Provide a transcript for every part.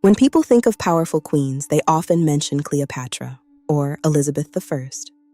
When people think of powerful queens, they often mention Cleopatra, or Elizabeth I,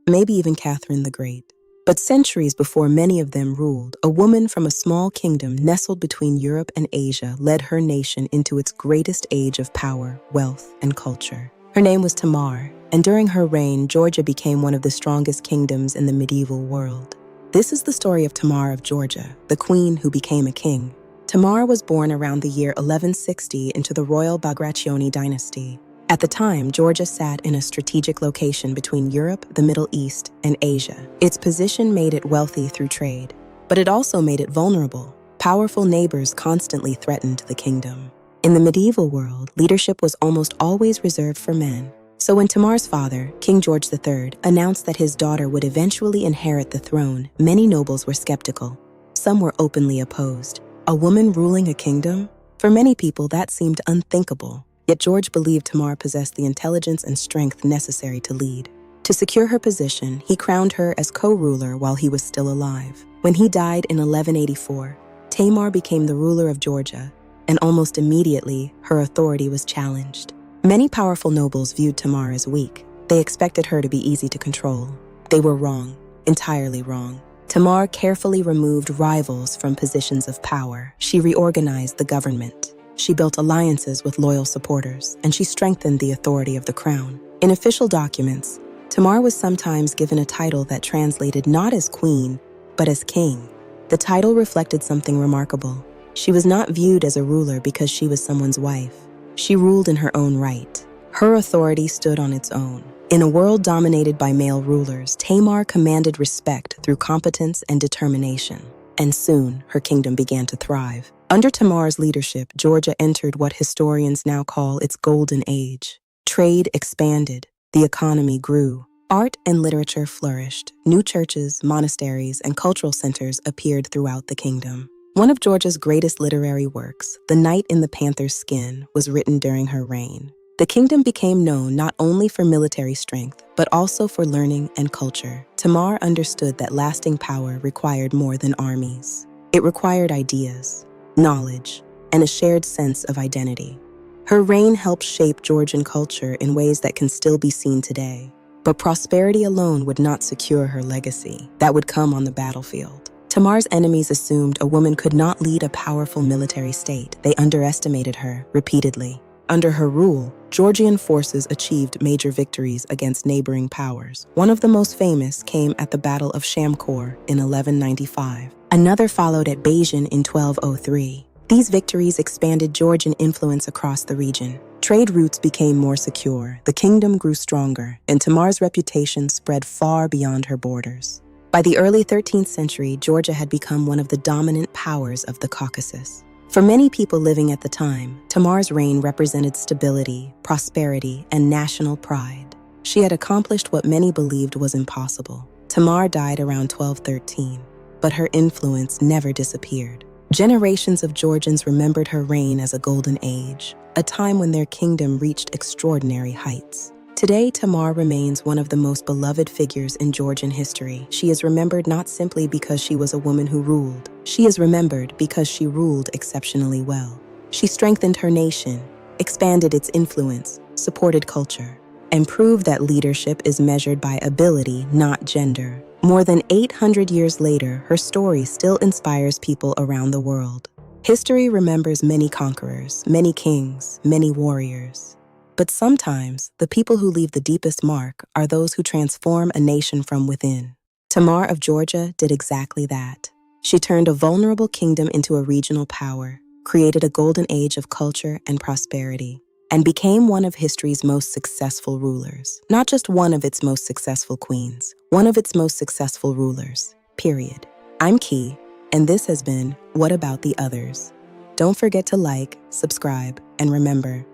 maybe even Catherine the Great. But centuries before many of them ruled, a woman from a small kingdom nestled between Europe and Asia led her nation into its greatest age of power, wealth, and culture. Her name was Tamar, and during her reign, Georgia became one of the strongest kingdoms in the medieval world. This is the story of Tamar of Georgia, the queen who became a king. Tamar was born around the year 1160 into the royal Bagrationi dynasty. At the time, Georgia sat in a strategic location between Europe, the Middle East, and Asia. Its position made it wealthy through trade, but it also made it vulnerable. Powerful neighbors constantly threatened the kingdom. In the medieval world, leadership was almost always reserved for men. So when Tamar's father, King George III, announced that his daughter would eventually inherit the throne, many nobles were skeptical. Some were openly opposed. A woman ruling a kingdom? For many people, that seemed unthinkable. Yet George believed Tamar possessed the intelligence and strength necessary to lead. To secure her position, he crowned her as co-ruler while he was still alive. When he died in 1184, Tamar became the ruler of Georgia, and almost immediately, her authority was challenged. Many powerful nobles viewed Tamar as weak. They expected her to be easy to control. They were wrong, entirely wrong. Tamar carefully removed rivals from positions of power. She reorganized the government. She built alliances with loyal supporters, and she strengthened the authority of the crown. In official documents, Tamar was sometimes given a title that translated not as queen, but as king. The title reflected something remarkable. She was not viewed as a ruler because she was someone's wife. She ruled in her own right. Her authority stood on its own. In a world dominated by male rulers, Tamar commanded respect through competence and determination. And soon, her kingdom began to thrive. Under Tamar's leadership, Georgia entered what historians now call its golden age. Trade expanded. The economy grew. Art and literature flourished. New churches, monasteries, and cultural centers appeared throughout the kingdom. One of Georgia's greatest literary works, The Knight in the Panther's Skin, was written during her reign. The kingdom became known not only for military strength, but also for learning and culture. Tamar understood that lasting power required more than armies. It required ideas, knowledge, and a shared sense of identity. Her reign helped shape Georgian culture in ways that can still be seen today. But prosperity alone would not secure her legacy. That would come on the battlefield. Tamar's enemies assumed a woman could not lead a powerful military state. They underestimated her repeatedly. Under her rule, Georgian forces achieved major victories against neighboring powers. One of the most famous came at the Battle of Shamkor in 1195. Another followed at Bajin in 1203. These victories expanded Georgian influence across the region. Trade routes became more secure, the kingdom grew stronger, and Tamar's reputation spread far beyond her borders. By the early 13th century, Georgia had become one of the dominant powers of the Caucasus. For many people living at the time, Tamar's reign represented stability, prosperity, and national pride. She had accomplished what many believed was impossible. Tamar died around 1213, but her influence never disappeared. Generations of Georgians remembered her reign as a golden age, a time when their kingdom reached extraordinary heights. Today, Tamar remains one of the most beloved figures in Georgian history. She is remembered not simply because she was a woman who ruled. She is remembered because she ruled exceptionally well. She strengthened her nation, expanded its influence, supported culture, and proved that leadership is measured by ability, not gender. More than 800 years later, her story still inspires people around the world. History remembers many conquerors, many kings, many warriors. But sometimes, the people who leave the deepest mark are those who transform a nation from within. Tamar of Georgia did exactly that. She turned a vulnerable kingdom into a regional power, created a golden age of culture and prosperity, and became one of history's most successful rulers. Not just one of its most successful queens, one of its most successful rulers, period. I'm Key, and this has been What About the Others? Don't forget to like, subscribe, and remember,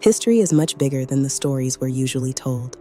history is much bigger than the stories we're usually told.